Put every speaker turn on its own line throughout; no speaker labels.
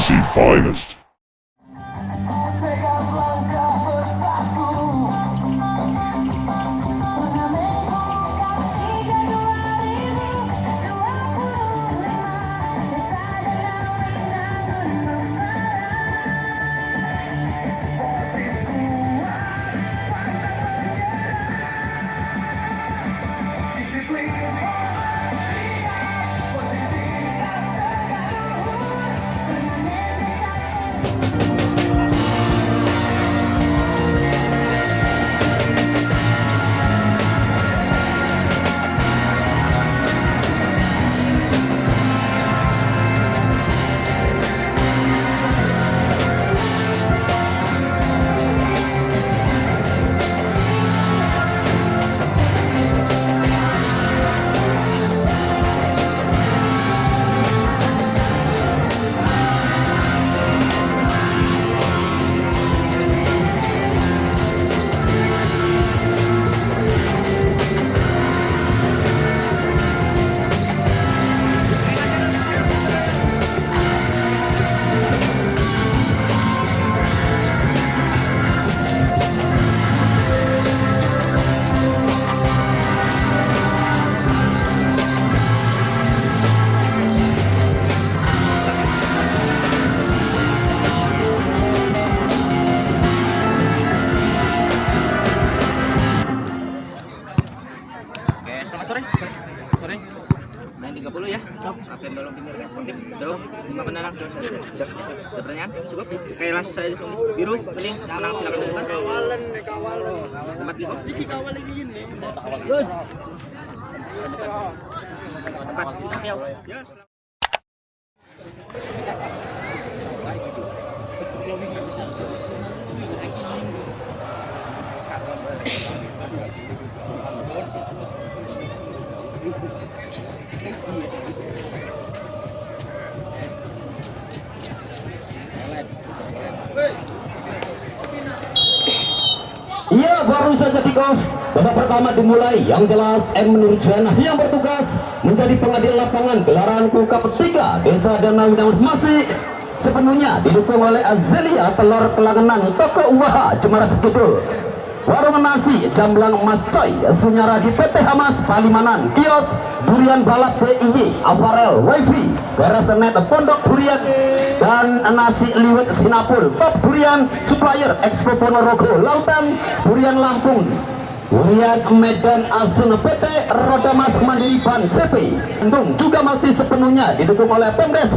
PC Finest.
Selamat sore. Sore. Main 30 ya. Akan dorong pinggir sportif. Dorong 5 pendanang. Siap. Ada pertanyaan? Cukup. Oke, langsung saya langsung biru kuning menang silakan tentukan.
Kawalan nih kawal.
Tempat di
Iki kawal lagi gini.
Good.
Tempat.
Ya.
Iya, baru saja kick off. Babak pertama dimulai. Yang jelas M. Nurjana yang bertugas menjadi pengadil lapangan gelaran Cup 3 Desa Danau masih sepenuhnya didukung oleh Azelia Telur Kelangenan, Toko Uwaha Cemaras Kidul, Warung Nasi Jamblang Mas Coy Sunyaragi PT Hamas Palimanan, Kios Durian Balap DIY, Aparel Wifi Garasenet Pondok Durian dan Nasi Liwet Sinapul, Top Durian Supplier Expo Ponorogo, Lautan Durian Lampung, Durian Medan Asun PT Roda Mas Mandiri Ban CP Bandung juga masih sepenuhnya didukung oleh Pemdes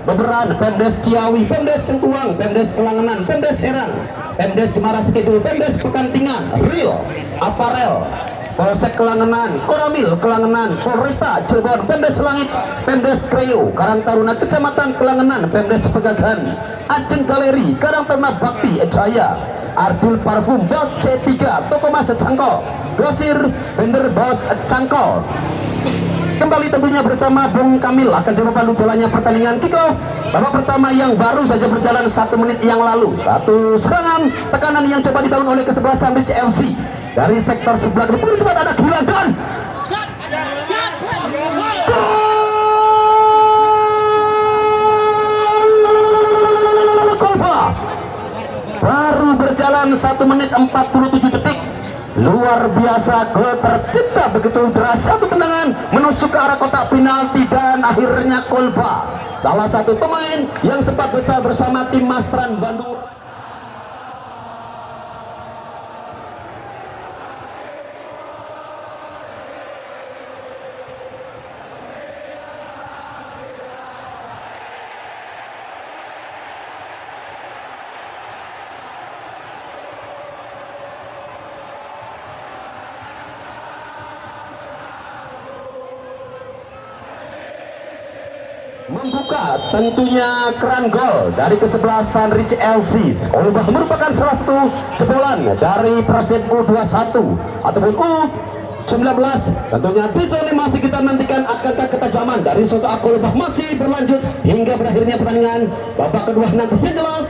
Beberan, Pemdes Ciawi, Pemdes Cengkuang, Pemdes Kelangenan, Pemdes Serang, Pemdes Cemaras Kidul, Pemdes Pekantingan, Real, Aparel, Polsek Kelangenan, Koramil Kelangenan, Polresta Cirebon, Pemdes Langit, Pemdes Kreo, Karang Taruna Kecamatan Kelangenan, Pemdes Pegagan, Aceng Galeri, Karang Taruna Bakti Jaya, Ardil Parfum, Bos C3, Toko Mas Cangkol, Grosir Bender Bos Cangkol. Kembali tentunya bersama Bung Kamil akan coba pandu jalannya pertandingan kick-off babak pertama yang baru saja berjalan 1 menit yang lalu. Satu serangan tekanan yang coba dibangun oleh kesebelasan Rich FC dari sektor sebelah kiri. Cepat ada gulakan. Kolba baru berjalan 1 menit 47 detik. Luar biasa, gol tercipta begitu deras, satu tendangan menusuk ke arah kotak penalti dan akhirnya Kolba, salah satu pemain yang sempat besar bersama tim Mastran Bandung. Membuka tentunya keran gol dari kesebelasan Rich LC. Kolba merupakan salah satu jebolan dari Persib U21 ataupun U19. Tentunya di zona masih kita nantikan akankah ketajaman dari sosok Kolba masih berlanjut hingga berakhirnya pertandingan babak kedua nanti. Yang jelas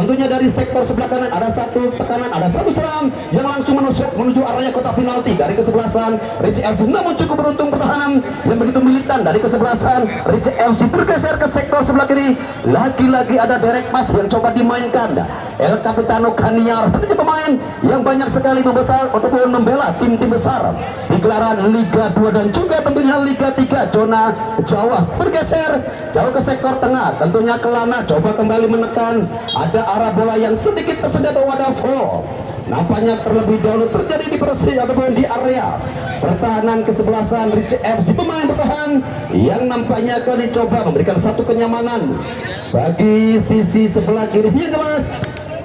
Tentunya dari sektor sebelah kanan ada satu tekanan, ada satu serangan yang langsung menusuk menuju area kotak penalti dari kesebelasan Rich FC. Namun cukup beruntung pertahanan yang begitu militan dari kesebelasan Rich FC bergeser ke sektor sebelah kiri. Lagi-lagi ada direct pass yang coba dimainkan El Capitano Kaniar. Tentunya pemain yang banyak sekali membesar ataupun membela tim-tim besar di gelaran Liga 2 dan juga tentunya Liga 3 zona Jawa. Bergeser jauh ke sektor tengah, tentunya Kelana coba kembali menekan. Ada arah bola yang sedikit tersendat wadah flow. Nampaknya terlebih dahulu terjadi di persis ataupun di area pertahanan kesebelasan Rich FC. Pemain bertahan yang nampaknya akan dicoba memberikan satu kenyamanan bagi sisi sebelah kiri. Yang jelas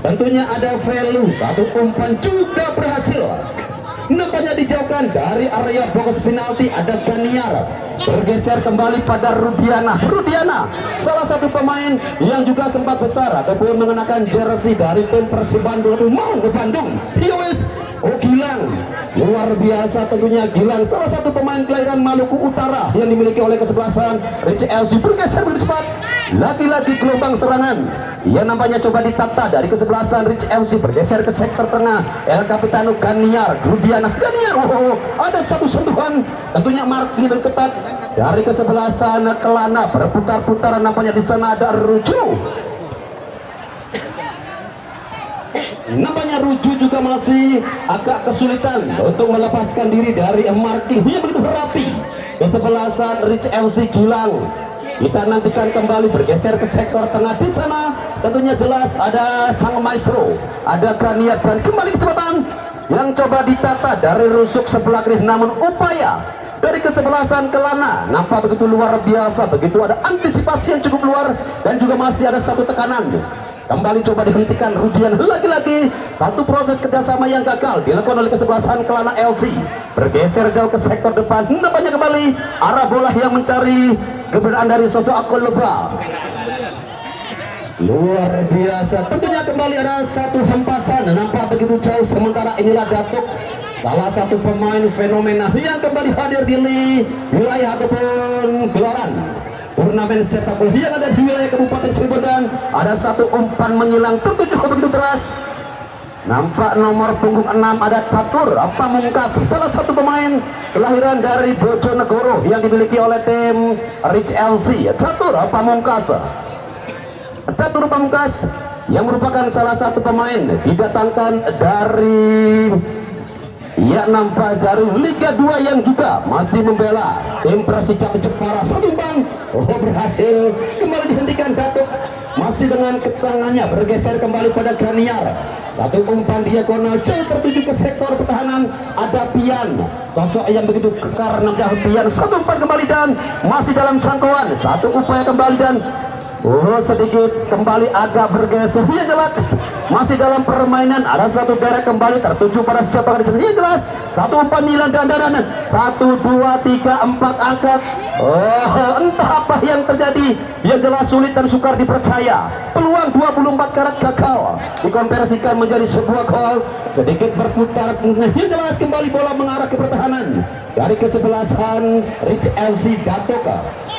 tentunya ada value, satu umpan juga berhasil. Nampaknya dijauhkan dari area box penalti. Ada Ganiar bergeser kembali pada Rudiana. Salah satu pemain yang juga sempat besar ataupun mengenakan jersey dari tim Persib Bandung atau mau ke Bandung. Yowes, Gilang, luar biasa tentunya Gilang, salah satu pemain kelahiran Maluku Utara yang dimiliki oleh kesebelasan Rich FC. Bergeser begitu cepat, lagi-lagi gelombang serangan yang nampaknya coba ditata dari kesebelasan Rich FC. Bergeser ke sektor tengah, El Capitano Ganiar, Rudiana Ganiar. Ada satu sentuhan tentunya marking dan ketat dari kesebelasan Kelana. Berputar-putar nampaknya di sana ada Ruju. Nampaknya Ruju juga masih agak kesulitan untuk melepaskan diri dari marking yang begitu rapi kesebelasan Rich FC. Gilang kita nantikan kembali bergeser ke sektor tengah. Di sana tentunya jelas ada sang maestro, ada Ganiar, dan kembali kecepatan yang coba ditata dari rusuk sebelah kiri. Namun upaya dari kesebelasan Kelana nampak begitu luar biasa, begitu ada antisipasi yang cukup luar dan juga masih ada satu tekanan. Kembali coba dihentikan Rudian. Lagi-lagi satu proses kerjasama yang gagal dilakukan oleh kesebelasan Kelana LC. Bergeser jauh ke sektor depan. Nampaknya kembali arah bola yang mencari keberadaan dari sosok Akolba. Luar biasa. Tentunya kembali ada satu hempasan nampak begitu jauh. Sementara inilah Datuk, salah satu pemain fenomena yang kembali hadir di wilayah ataupun gelaran turnamen sepak bola yang ada di wilayah Kabupaten Cirebon. Dan ada satu umpan menyilang tertuju begitu keras. Nampak nomor punggung 6 ada Catur Pamungkas, salah satu pemain kelahiran dari Bojonegoro yang dimiliki oleh tim Rich LC. Catur Pamungkas yang merupakan salah satu pemain didatangkan dari nampak dari Liga 2 yang juga masih membela tim Persija Jepara. Satu umpan berhasil kembali dihentikan. Datuk masih dengan ketangannya bergeser kembali pada Ganiar. Satu umpan diagonal jauh tertuju ke sektor pertahanan. Ada Pian, sosok yang begitu kekar namanya Pian. Satu umpan kembali dan masih dalam jangkauan. Satu upaya kembali dan sedikit kembali agak bergeser. Yang jelas masih dalam permainan. Ada satu derek kembali tertuju pada siapa di sini. Yang jelas satu umpan nilai dan 1, 2, 3, 4 angkat. Entah apa yang terjadi. Yang jelas sulit dan sukar dipercaya. Peluang 24 karat gagal dikonversikan menjadi sebuah gol. Sedikit berputar. Yang jelas kembali bola mengarah ke pertahanan dari kesebelasan Rich LC. Datuk,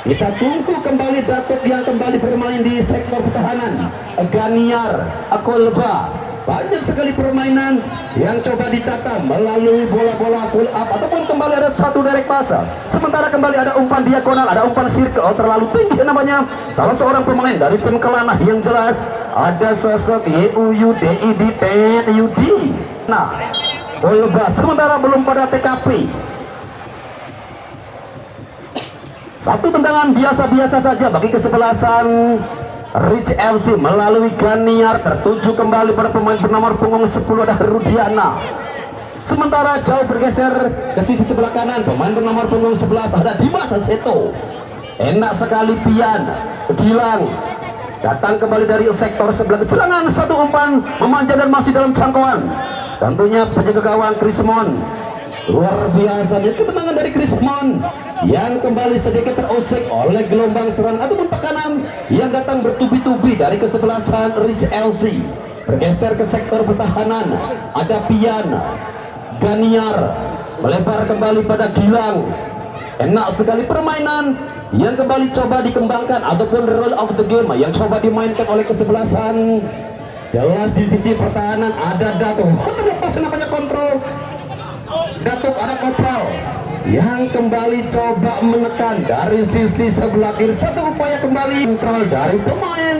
kita tunggu kembali Datuk yang kembali bermain di sektor pertahanan. Ganiar, Akolba, banyak sekali permainan yang coba ditata melalui bola-bola pull up ataupun kembali ada satu direct pass. Sementara kembali ada umpan diagonal, ada umpan circle terlalu tinggi namanya salah seorang pemain dari tim Kelana. Yang jelas ada sosok YUDID. Nah, Kolba sementara belum pada TKP. Satu tendangan biasa-biasa saja bagi kesebelasan Rich FC melalui Ganiar tertuju kembali pada pemain bernomor punggung 10 ada Rudiana. Sementara jauh bergeser ke sisi sebelah kanan pemain bernomor punggung 11 ada Dimas Seto. Enak sekali Pian. Gilang datang kembali dari sektor sebelah serangan. Satu umpan memanjang dan masih dalam jangkauan. Tentunya penjaga gawang Krismon. Luar biasa dia ketenangan dari Krismon yang kembali sedikit terusik oleh gelombang serangan ataupun tekanan yang datang bertubi-tubi dari kesebelasan Rich LC. Bergeser ke sektor pertahanan ada Pian. Ganiar melebar kembali pada Gilang. Enak sekali permainan yang kembali coba dikembangkan ataupun rule of the game yang coba dimainkan oleh kesebelasan Jelas di sisi pertahanan ada Datuk, terlepas namanya kontrol Datuk, ada Kopral yang kembali coba menekan dari sisi sebelah kiri. Satu upaya kembali kontrol dari pemain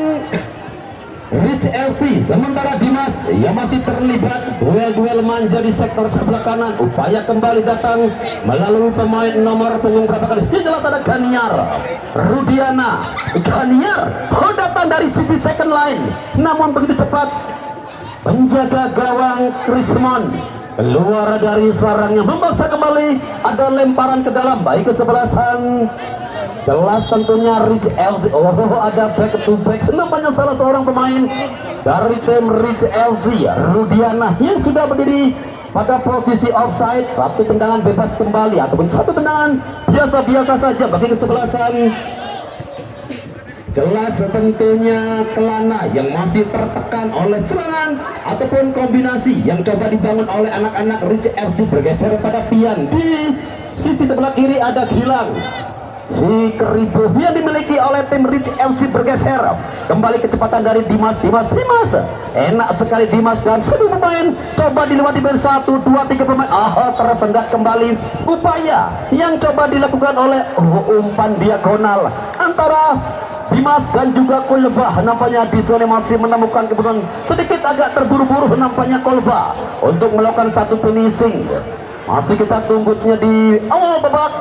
Rich FC. Sementara Dimas yang masih terlibat duel-duel manja di sektor sebelah kanan. Upaya kembali datang melalui pemain nomor punggung berapa kali. Jelas ada Ganiar, Rudiana, Ganiar datang dari sisi second line, namun begitu cepat penjaga gawang Krismon keluar dari sarangnya, memaksa kembali. Ada lemparan ke dalam baik kesebelasan. Jelas tentunya Rich FC. Ada back to back. Nampaknya salah seorang pemain dari tim Rich FC, Rudiana, yang sudah berdiri pada posisi offside. Satu tendangan bebas kembali ataupun satu tendangan biasa-biasa saja bagi kesebelasan. Jelas tentunya Kelana yang masih tertekan oleh serangan ataupun kombinasi yang coba dibangun oleh anak-anak Rich FC. Bergeser pada Pian. Di sisi sebelah kiri ada Gilang. Si Keribu yang dimiliki oleh tim Rich FC bergeser kembali. Kecepatan dari Dimas. Enak sekali Dimas dan satu pemain coba dilewati band 1, 2, 3 pemain. Tersendat kembali. Upaya yang coba dilakukan oleh umpan diagonal antara Dimas dan juga Kolba. Nampaknya di zona masih menemukan kebutuhan sedikit agak terburu-buru. Nampaknya Kolba untuk melakukan satu finishing. Masih kita tunggunya di awal babak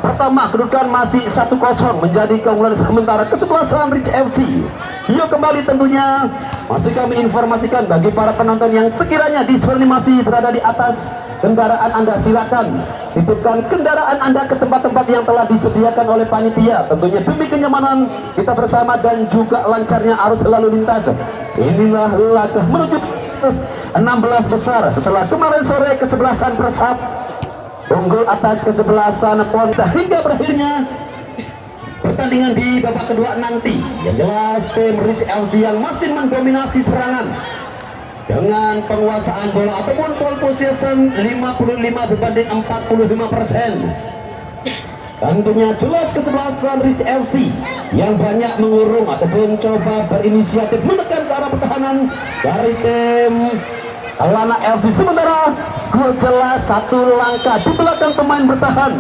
pertama. Kedudukan masih 1-0 menjadi keunggulan sementara kesebelasan Rich FC. Yuk kembali tentunya masih kami informasikan bagi para penonton yang sekiranya di zona masih berada di atas kendaraan Anda, silakan titipkan kendaraan Anda ke tempat-tempat yang telah disediakan oleh panitia, tentunya demi kenyamanan kita bersama dan juga lancarnya arus lalu lintas. Inilah langkah menuju 16 besar setelah kemarin sore kesebelasan Persab unggul atas kesebelasan Ponta hingga berakhirnya pertandingan di babak kedua nanti. Yang jelas tim Rich FC yang masih mendominasi serangan dengan penguasaan bola ataupun pole possession 55 berbanding 45%. Tentunya jelas kesebelasan Rich FC yang banyak mengurung ataupun coba berinisiatif menekan ke arah pertahanan dari tim Kelana FC. Sementara jelas satu langkah di belakang pemain bertahan,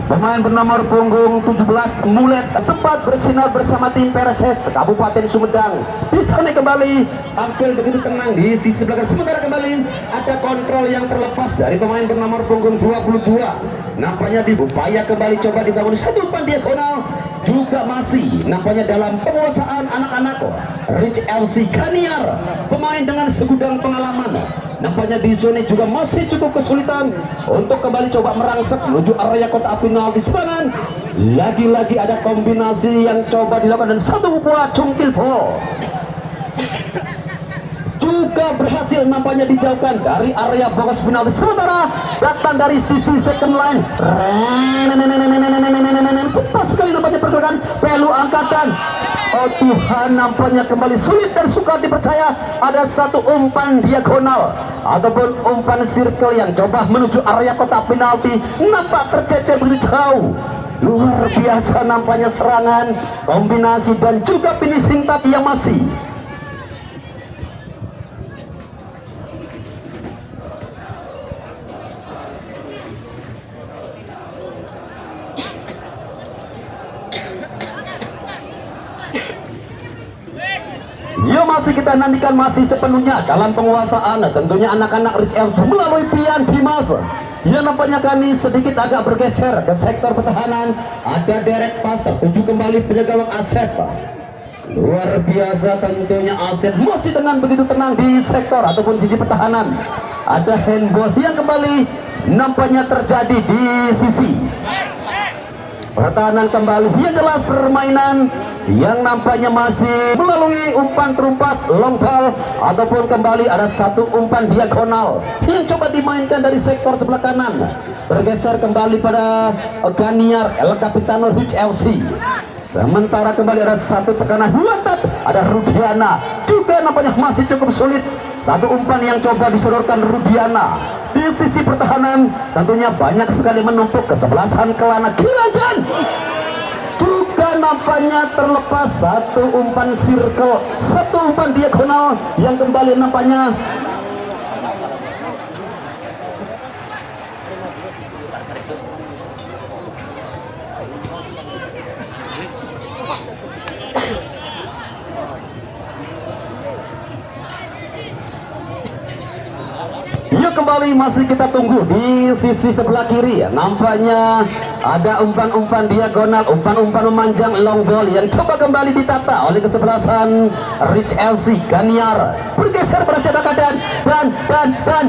pemain bernomor punggung 17 Mulet sempat bersinar bersama tim Perses Kabupaten Sumedang. Di sana kembali tampil begitu tenang di sisi belakang. Sementara kembali ada kontrol yang terlepas dari pemain bernomor punggung 22. Nampaknya di upaya kembali coba dibangun satu umpan diagonal juga masih nampaknya dalam penguasaan anak-anak Rich FC. Ganiar, pemain dengan segudang pengalaman, nampaknya di zona juga masih cukup kesulitan untuk kembali coba merangsek menuju area kotak penalti. Serangan lagi-lagi ada kombinasi yang coba dilakukan dan satu bola cungkil ball juga berhasil nampaknya dijauhkan dari area box penalti. Sementara datang dari sisi second line, cepat sekali nampaknya pergerakan pelu angkatan. Oh Tuhan, nampaknya kembali sulit dan sukar dipercaya. Ada satu umpan diagonal ataupun umpan circle yang coba menuju area kotak penalti, nampak tercecer begitu jauh. Luar biasa nampaknya serangan, kombinasi dan juga finishing tadi yang masih masih kita nantikan masih sepenuhnya dalam penguasaan tentunya anak-anak Rich FC melalui Pian Dimas yang nampaknya kali sedikit agak bergeser ke sektor pertahanan. Ada Derek pas tertuju kembali penjaga gawang Asep. Luar biasa tentunya Asep masih dengan begitu tenang di sektor ataupun sisi pertahanan. Ada handball yang kembali nampaknya terjadi di sisi pertahanan kembali. Yang jelas permainan yang nampaknya masih melalui umpan terumpat long ball ataupun kembali ada satu umpan diagonal yang coba dimainkan dari sektor sebelah kanan, bergeser kembali pada Ganiar El Capitano Rich FC. Sementara kembali ada satu tekanan buatan, ada Rudiana juga nampaknya masih cukup sulit. Satu umpan yang coba disodorkan Rudiana di sisi pertahanan, tentunya banyak sekali menumpuk kesebelasan Kelana. Gilangan juga nampaknya terlepas satu umpan circle, satu umpan diagonal yang kembali nampaknya yuk kembali masih kita tunggu di sisi sebelah kiri. Nampaknya ada umpan-umpan diagonal, umpan-umpan memanjang long ball yang coba kembali ditata oleh kesebelasan Rich LC Ganiar. Bergeser pada siapakah dan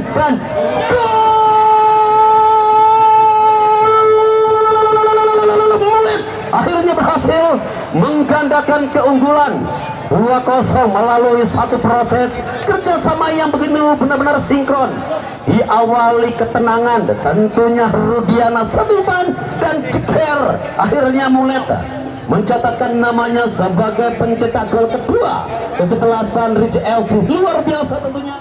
gol! Akhirnya berhasil menggandakan keunggulan 2-0 melalui satu proses kerjasama yang begitu benar-benar sinkron. Diawali ketenangan tentunya Rudiana satu umpan dan ceker. Akhirnya Mulet mencatatkan namanya sebagai pencetak gol kedua kesebelasan Rich LC. Luar biasa tentunya.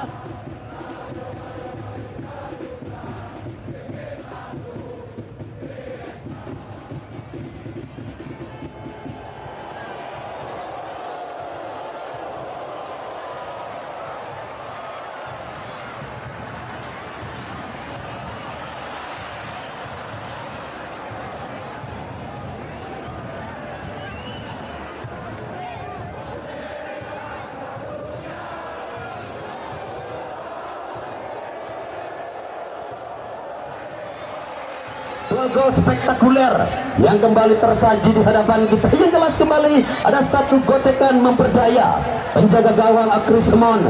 Gol spektakuler yang kembali tersaji di hadapan kita. Yang jelas kembali ada satu gocekan memperdaya penjaga gawang Krismon.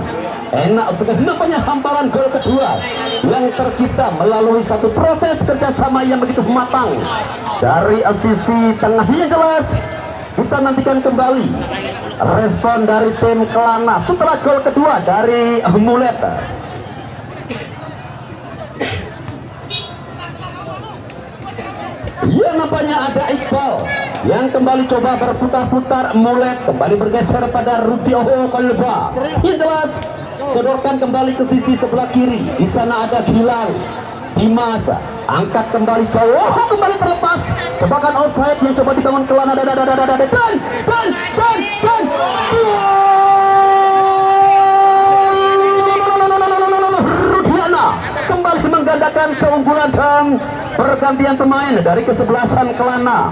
Enak sekali nampaknya hamparan gol kedua yang tercipta melalui satu proses kerjasama yang begitu matang dari sisi tengah. Yang jelas kita nantikan kembali respon dari tim Kelana setelah gol kedua dari Mulet. Ya nampaknya ada Iqbal yang kembali coba berputar-putar. Mulet kembali bergeser pada Rudioho Kolba. Yang jelas sodorkan kembali ke sisi sebelah kiri. Di sana ada Gilang Dimas, angkat kembali jauh, kembali terlepas. Jebakan offside yang coba dibangun Kelana dan Rudiana kembali menggandakan keunggulan dan pergantian pemain dari kesebelasan Kelana.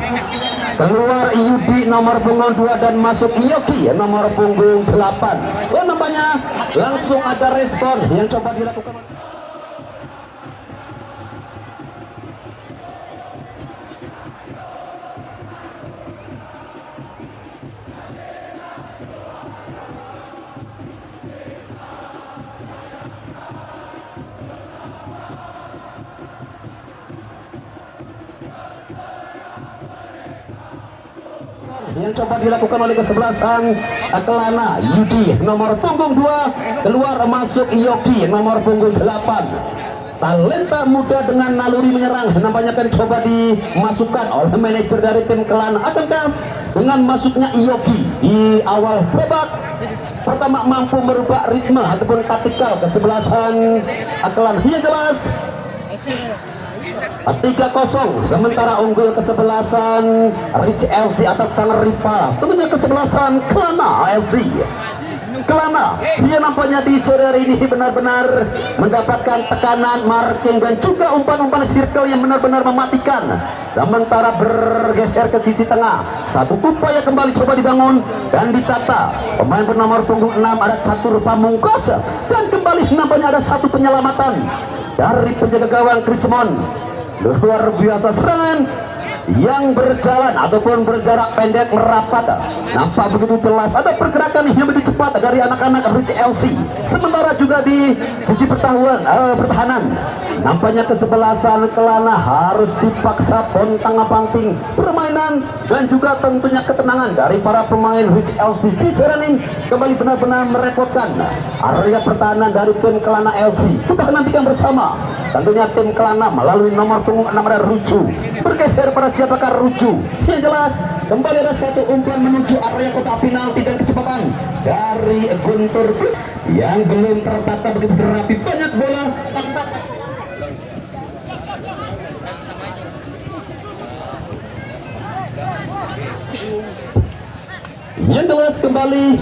Keluar Yudi nomor punggung 2 dan masuk Yoki nomor punggung 8. Oh nampaknya langsung ada respon yang coba dilakukan. Yang coba dilakukan oleh kesebelasan Kelana. Yudi nomor punggung 2 keluar masuk Yoki nomor punggung 8. Talenta muda dengan naluri menyerang nampaknya akan coba dimasukkan oleh manajer dari tim Kelana. Akankah dengan masuknya Yoki di awal babak pertama mampu merubah ritme ataupun taktikal kesebelasan Kelana? Yang jelas 3-0 sementara unggul kesebelasan Rich LC atas sang rival tentunya kesebelasan Kelana LC. Kelana dia nampaknya di sore hari ini benar-benar mendapatkan tekanan marking dan juga umpan-umpan circle yang benar-benar mematikan. Sementara bergeser ke sisi tengah, satu upaya kembali coba dibangun dan ditata. Pemain bernomor punggung 6 ada Catur Pamungkas dan kembali nampaknya ada satu penyelamatan dari penjaga gawang Krismon. Luar biasa serangan yang berjalan ataupun berjarak pendek merapat, nampak begitu jelas ada pergerakan yang lebih cepat dari anak-anak Rich LC. Sementara juga di sisi pertahanan nampaknya kesebelasan Kelana harus dipaksa pontang-panting permainan dan juga tentunya ketenangan dari para pemain Rich LC. Di Serenin kembali benar-benar merepotkan area pertahanan dari tim Kelana LC. Kita nantikan bersama tentunya tim Kelana melalui nomor punggung 6 ada Ruju. Bergeser pada siapakah Ruju? Yang jelas kembali ada satu umpan menuju area kotak penalti dan kecepatan dari Guntur yang belum tertata begitu rapi. Banyak bola kembali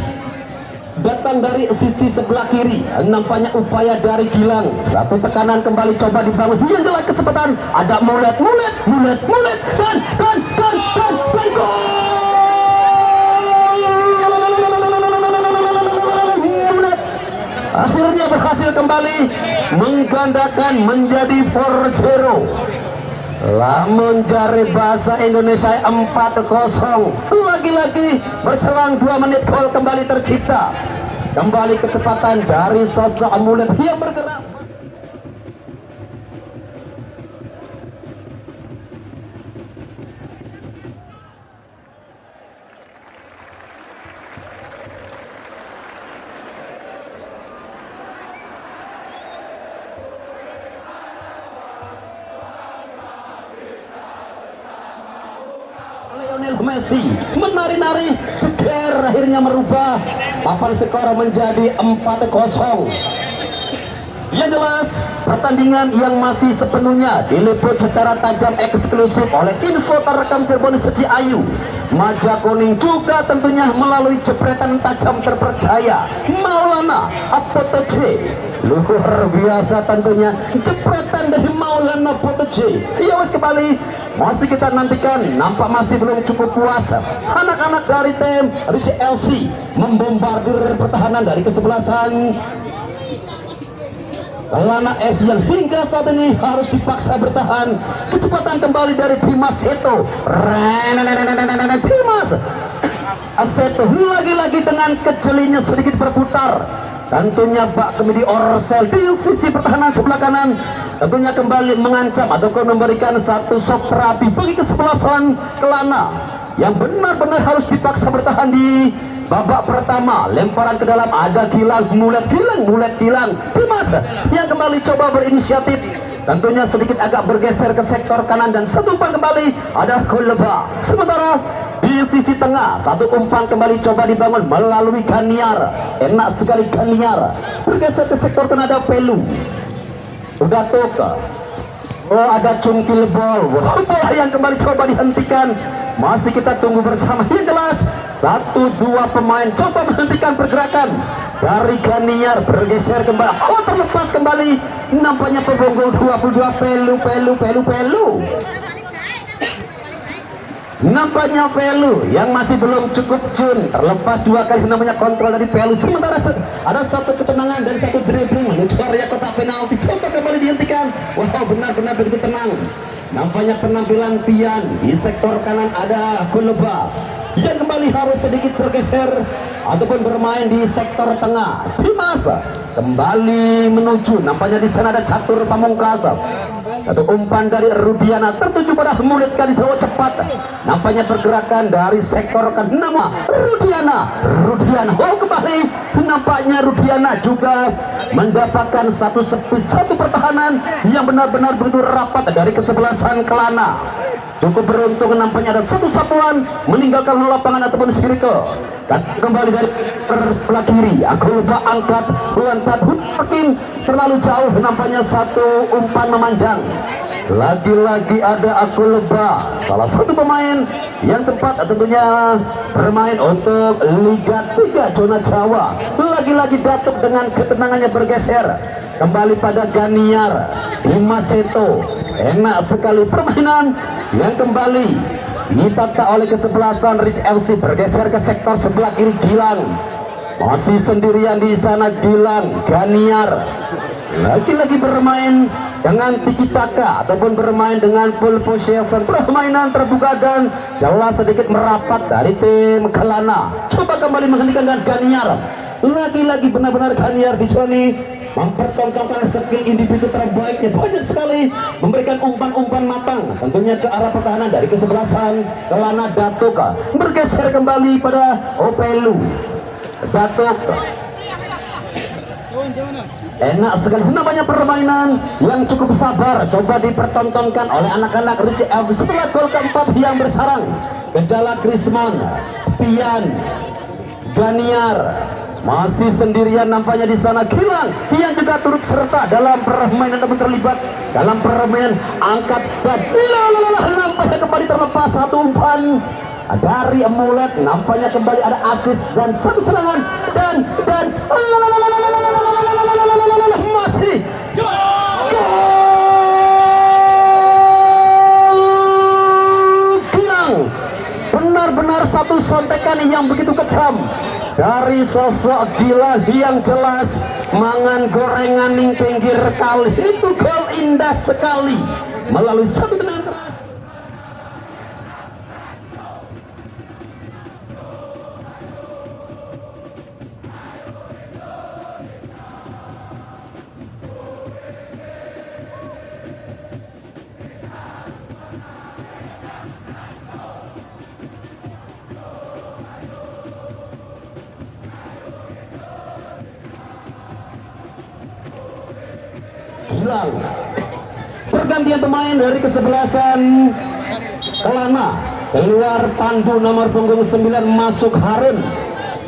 datang dari sisi sebelah kiri. Nampaknya upaya dari Gilang. Satu tekanan kembali coba dibangun. Yang jelas kesempatan. Ada mulet dan gol. Mulet akhirnya berhasil kembali menggandakan menjadi 4-0. Lamun jari bahasa Indonesia 4-0. Lagi-lagi berselang 2 menit gol kembali tercipta. Kembali kecepatan dari sosok Mulet yang bergerak. Lionel Messi menari-nari ceker akhirnya merubah papan skor menjadi 4-0. Yang jelas pertandingan yang masih sepenuhnya diliput secara tajam eksklusif oleh info terekam Cirebon Seci Ayu Maja Kuning, juga tentunya melalui jepretan tajam terpercaya Maulana Apotoce. Luar biasa tentunya jepretan dari Maulana Apotoce. Ya wes, kembali masih kita nantikan. Nampak masih belum cukup puas anak-anak dari tim RCLC membombardir pertahanan dari kesebelasan Kelana FC yang hingga saat ini harus dipaksa bertahan. Kecepatan kembali dari Dimas Seto. Dimas Seto lagi-lagi dengan kecelinya sedikit berputar. Tentunya bak kemudi Orsel di sisi pertahanan sebelah kanan. Tentunya kembali mengancam ataupun memberikan satu shock terapi bagi kesebelasan Kelana yang benar-benar harus dipaksa bertahan di babak pertama. Lemparan ke dalam, ada Gilang, Mulet Gilang, Dimas yang kembali coba berinisiatif. Tentunya sedikit agak bergeser ke sektor kanan dan satu umpan kembali ada Koleba. Sementara di sisi tengah satu umpan kembali coba dibangun melalui Ganiar. Enak sekali Ganiar bergeser ke sektor kanan, ada Pelu. Udah toka. Oh, ada cungkil bol. Bola yang kembali coba dihentikan. Masih kita tunggu bersama. Yang jelas 1-2 pemain coba menghentikan pergerakan dari Ganiar, bergeser kembali. Oh, terlepas kembali. Nampaknya pembonggo 22 Pelu. Nampaknya Pelu yang masih belum cukup cun. Terlepas 2 kali namanya kontrol dari Pelu. Sementara ada satu ketenangan dan satu dribbling menuju area kotak penalti. Coba kembali dihentikan. Wow, benar-benar begitu tenang. Nampaknya penampilan Pian di sektor kanan, ada Kuleba yang kembali harus sedikit bergeser ataupun bermain di sektor tengah. Dimas kembali menuju, nampaknya di sana ada Catur Pamungkas. Satu umpan dari Rudiana tertuju pada Mulet kali selalu cepat. Nampaknya pergerakan dari sektor kanan, nama Rudiana. Oh, kembali nampaknya Rudiana juga mendapatkan satu pertahanan yang benar-benar begitu rapat dari kesebelasan Kelana. Cukup beruntung, nampaknya ada satu sapuan meninggalkan lapangan ataupun circle. Dan kembali dari sebelah kiri, aku lupa angkat parking terlalu jauh. Nampaknya satu umpan memanjang. Lagi-lagi ada aku lupa, salah satu pemain yang sempat tentunya bermain untuk Liga 3 zona Jawa. Lagi-lagi Datuk dengan ketenangannya bergeser kembali pada Ganiar. Dimas Seto, enak sekali permainan yang kembali ditata oleh kesebelasan Rich FC, bergeser ke sektor sebelah kiri. Gilang masih sendirian di sana. Gilang, Ganiar lagi-lagi bermain dengan tiki taka ataupun bermain dengan full possession. Permainan terbuka dan jelas sedikit merapat dari tim Kelana. Coba kembali menghentikan dengan Ganiar. Lagi-lagi benar-benar Ganiar di sini mempertontonkan skill individu terbaiknya. Banyak sekali memberikan umpan-umpan matang tentunya ke arah pertahanan dari kesebelasan Kelana. Datuk bergeser kembali pada Opelu. Datuk enak sekali, namanya permainan yang cukup sabar coba dipertontonkan oleh anak-anak Ricci FC. Setelah gol keempat yang bersarang, Gejala Krismon, Pian, Ganiar masih sendirian nampaknya di sana. Gilang yang juga turut serta dalam permainan ataupun terlibat dalam permainan angkat dan nampaknya kembali terlepas satu umpan dari Amulet. Nampaknya kembali ada asis dan satu serangan dan masih Gilang. Benar-benar satu sontekan yang begitu kejam dari sosok Gilang yang jelas mangan gorengan ning pinggir kali. Itu gol indah sekali melalui satu tendangan keras. Gilang. Pergantian pemain dari kesebelasan Kelana. Keluar Pandu nomor punggung 9 masuk Harun.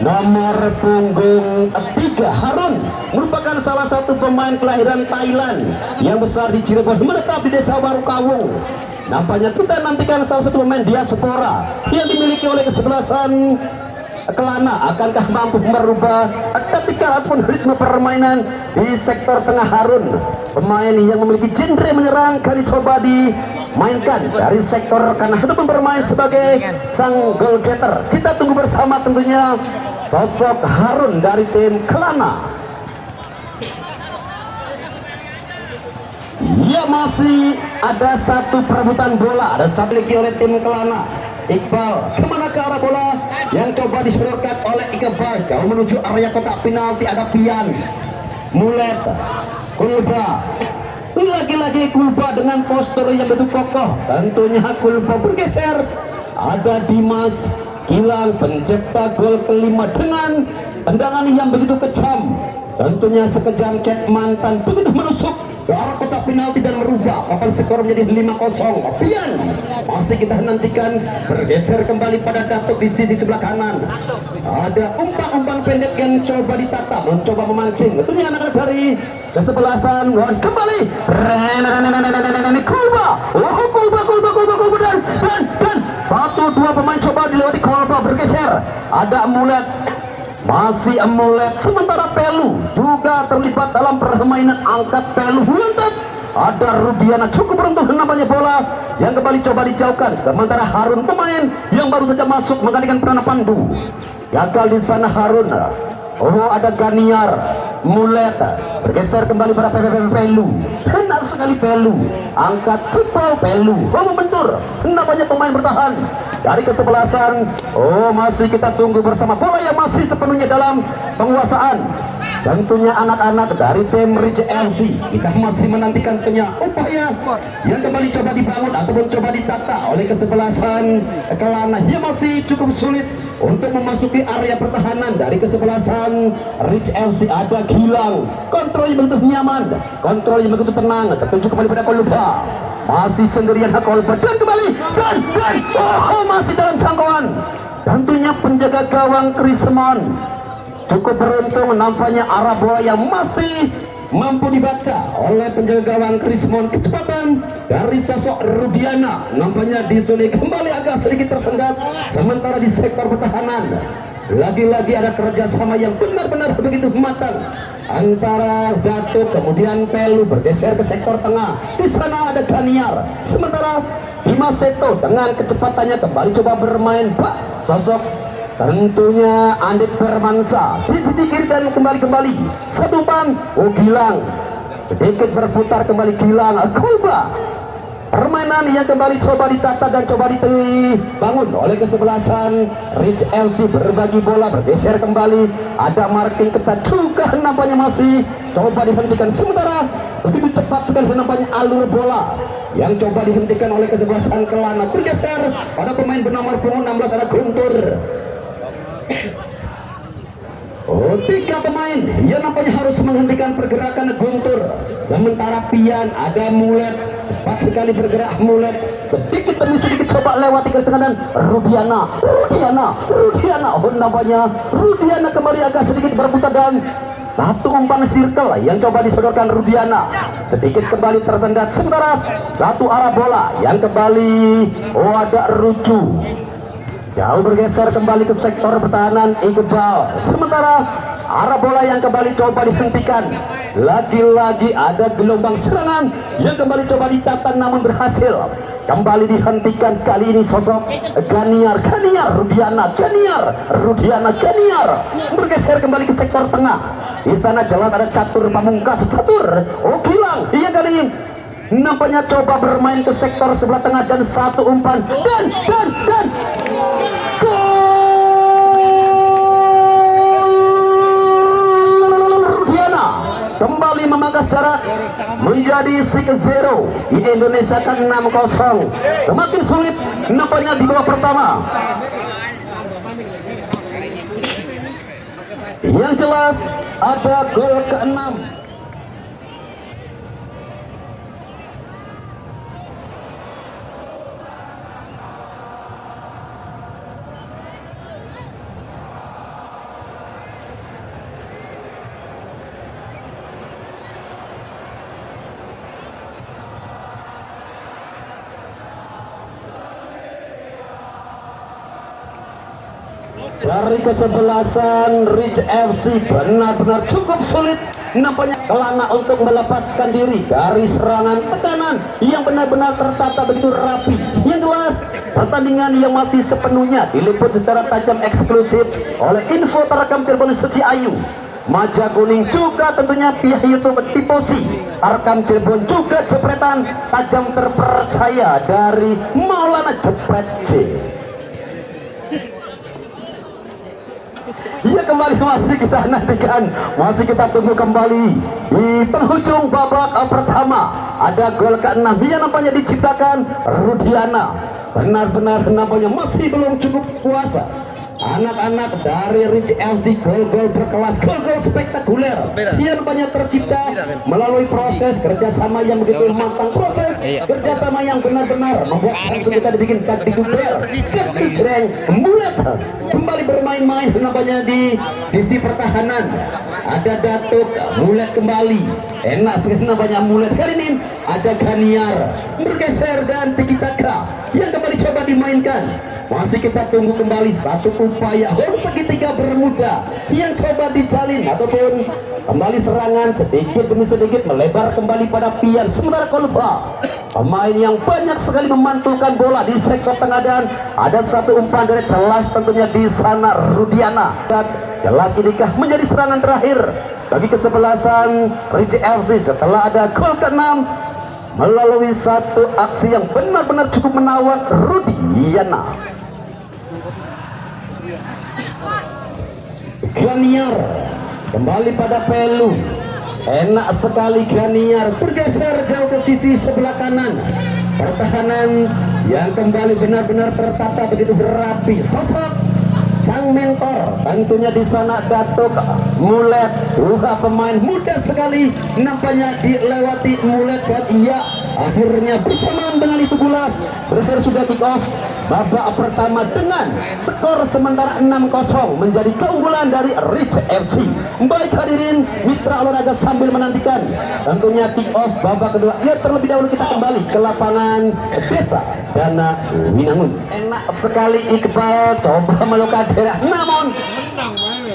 Nomor punggung 3 Harun merupakan salah satu pemain kelahiran Thailand yang besar di Cirebon, menetap di Desa Baru Kawung. Nampaknya kita nantikan salah satu pemain diaspora yang dimiliki oleh kesebelasan Kelana. Akankah mampu merubah taktikal ataupun ritme permainan di sektor tengah Harun, pemain yang memiliki genre menyerang, kali coba dimainkan dari sektor kanan ataupun bermain sebagai sang goal getter. Kita tunggu bersama tentunya sosok Harun dari tim Kelana. Ya, masih ada satu perebutan bola, ada satu lagi oleh tim Kelana. Iqbal kemana ke arah bola yang coba disodorkan oleh Iqbal jauh menuju area kotak penalti. Ada Pian, Mulet, Kulba, lagi-lagi Kulba dengan postur yang begitu kokoh. Tentunya Kulba bergeser. Ada Dimas Gilang, pencipta gol kelima dengan tendangan yang begitu kejam. Tentunya sekejam Cek Mantan begitu menusuk ke arah kotak penalti dan merubah papan skor menjadi 5-0. Pian masih kita nantikan bergeser kembali pada Datuk di sisi sebelah kanan. Ada umpan-umpan pendek yang coba ditata, mencoba memancing. Tentunya anak-anak dari kesebelasan kembali Kulba. Oh, Kulba dan satu dua pemain coba dilewati Kulba, bergeser. Ada Amulet, masih Amulet, sementara Pelu juga terlibat dalam permainan angkat Pelu. Mantap. Ada Rudiana cukup beruntung nampaknya bola yang kembali coba dijauhkan. Sementara Harun, pemain yang baru saja masuk menggantikan peranan Pandu, gagal di sana Harun. Oh, ada Ganiar, Mulet bergeser kembali pada Pelu. Enak sekali Pelu, angkat cepol Pelu. Oh, membentur. Nampaknya pemain bertahan dari kesebelasan. Oh, masih kita tunggu bersama bola yang masih sepenuhnya dalam penguasaan. Tentunya anak-anak dari tim Rich LC. Kita masih menantikan punya upaya yang kembali coba dibangun ataupun coba ditata oleh kesebelasan Kelana. Dia masih cukup sulit untuk memasuki area pertahanan dari kesebelasan Rich FC. Ada Gilang, kontrol yang begitu nyaman, kontrol yang begitu tenang, tertuju kembali pada Kolba. Masih sendirian Kolba dan kembali dan oh, masih dalam jangkauan. Tentunya penjaga gawang Krismon cukup beruntung, nampaknya arah bola yang masih mampu dibaca oleh penjaga gawang Krismon. Kecepatan dari sosok Rudiana nampaknya disulit kembali, agak sedikit tersendat. Sementara di sektor pertahanan lagi-lagi ada kerjasama yang benar-benar begitu matang antara Datuk kemudian Pelu bergeser ke sektor tengah. Di sana ada Ganiar, sementara Dimas Seto dengan kecepatannya kembali coba bermain bak sosok tentunya Andit Permansa di sisi kiri dan kembali satu umpan. Oh, Gilang sedikit berputar kembali. Gilang, Kulba, permainan yang kembali coba ditata dan coba dibangun oleh kesebelasan Rich LC. Berbagi bola, bergeser kembali. Ada marking ketat juga nampaknya masih coba dihentikan. Sementara begitu cepat sekali nampaknya alur bola yang coba dihentikan oleh kesebelasan Kelana. Bergeser pada pemain bernomor punggung 16 ada Guntur. Oh, 3 pemain yang nampaknya harus menghentikan pergerakan Guntur. Sementara Pian, ada Mulet, cepat sekali bergerak Mulet, sedikit demi sedikit coba lewati ke tengah dan Rudiana. Oh, nampaknya Rudiana kembali agak sedikit berputar dan satu umpan circle yang coba disodorkan Rudiana sedikit kembali tersendat. Sementara satu arah bola yang kembali, oh, ada Rucu. jauh bergeser kembali ke sektor pertahanan Iqbal. Sementara arah bola yang kembali coba dihentikan. Lagi-lagi ada gelombang serangan yang kembali coba ditata namun berhasil. Kembali dihentikan, kali ini sosok Ganiar Rudiana bergeser kembali ke sektor tengah. Di sana jelas ada Catur Pamungkas, oh Gilang, iya kali ini nampaknya coba bermain ke sektor sebelah tengah dan satu umpan dan Rudiana kembali memangkas jarak menjadi 6-0. Di Indonesia kan 6-0. Semakin sulit nampaknya di babak pertama. Yang jelas ada gol ke-6. Dari kesebelasan Rich FC benar-benar cukup sulit nampaknya Kelana untuk melepaskan diri dari serangan tekanan yang benar-benar tertata begitu rapi. Yang jelas pertandingan yang masih sepenuhnya diliput secara tajam eksklusif oleh info terekam Cirebon Suci Ayu, Maja Kuning, juga tentunya pihak YouTube Tiposi. Rekam Cirebon juga jepretan tajam terpercaya dari Maulana Jepret C. Ya, kembali masih kita nantikan, masih kita tunggu kembali di penghujung babak pertama. Ada gol ke-6 yang nampaknya diciptakan Rudiana. Benar-benar nampaknya masih belum cukup puasa anak-anak dari Rich FC. Gol-gol berkelas, gol-gol spektakuler yang nampaknya tercipta melalui proses kerjasama yang begitu matang, proses kerjasama yang benar-benar membuat langsung kita dibikin taktik duper. Jreng Mulet kembali bermain-main nampaknya di sisi pertahanan. Ada Datuk Mulet kembali, enak sekali nampaknya Mulet. Kali ini ada Ganiar bergeser dan Tiki Taka yang kembali coba dimainkan. Masih kita tunggu kembali satu upaya gol segitiga bermuda yang coba dijalin ataupun kembali serangan sedikit demi sedikit melebar kembali pada Pian. Sementara Kolba, pemain yang banyak sekali memantulkan bola di sektor tengah, dan ada satu umpan dari jelas tentunya di sana Rudiana. Dan jelas inikah menjadi serangan terakhir bagi kesebelasan Rich FC setelah ada gol ke-6 melalui satu aksi yang benar-benar cukup menawan Rudiana. Ganiar kembali pada Pelu, enak sekali Ganiar bergeser jauh ke sisi sebelah kanan. Pertahanan yang kembali benar-benar tertata begitu berapi. Sosok sang mentor tentunya di sana Datuk Mulet, dua pemain muda sekali nampaknya dilewati Mulet. Dan iya, akhirnya bersamaan dengan itu pula berakhir sudah kick off babak pertama dengan skor sementara 6-0 menjadi keunggulan dari Rich FC. Baik hadirin mitra olahraga, sambil menantikan tentunya kick off babak kedua, ya terlebih dahulu kita kembali ke lapangan Desa Dana Winangun. Enak sekali Iqbal coba melukai daerah, namun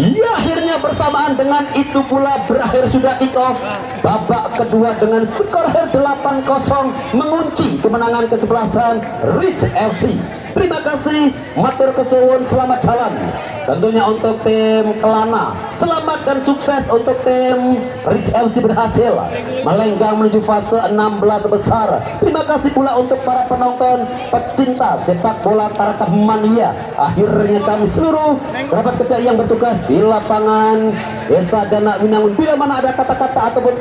ya akhirnya bersamaan dengan itu pula berakhir sudah kick off babak kedua dengan skor 8-0 mengunci kemenangan kesebelasan Rich FC. Terima kasih, matur kesuwun, selamat jalan tentunya untuk tim Kelana. Selamat dan sukses untuk tim Rich FC berhasil melenggang menuju fase 16 besar. Terima kasih pula untuk para penonton pecinta sepak bola Tarkam Mania. Akhirnya kami seluruh kerabat kerja yang bertugas di lapangan Desa Dana Winangun, bila mana ada kata-kata ataupun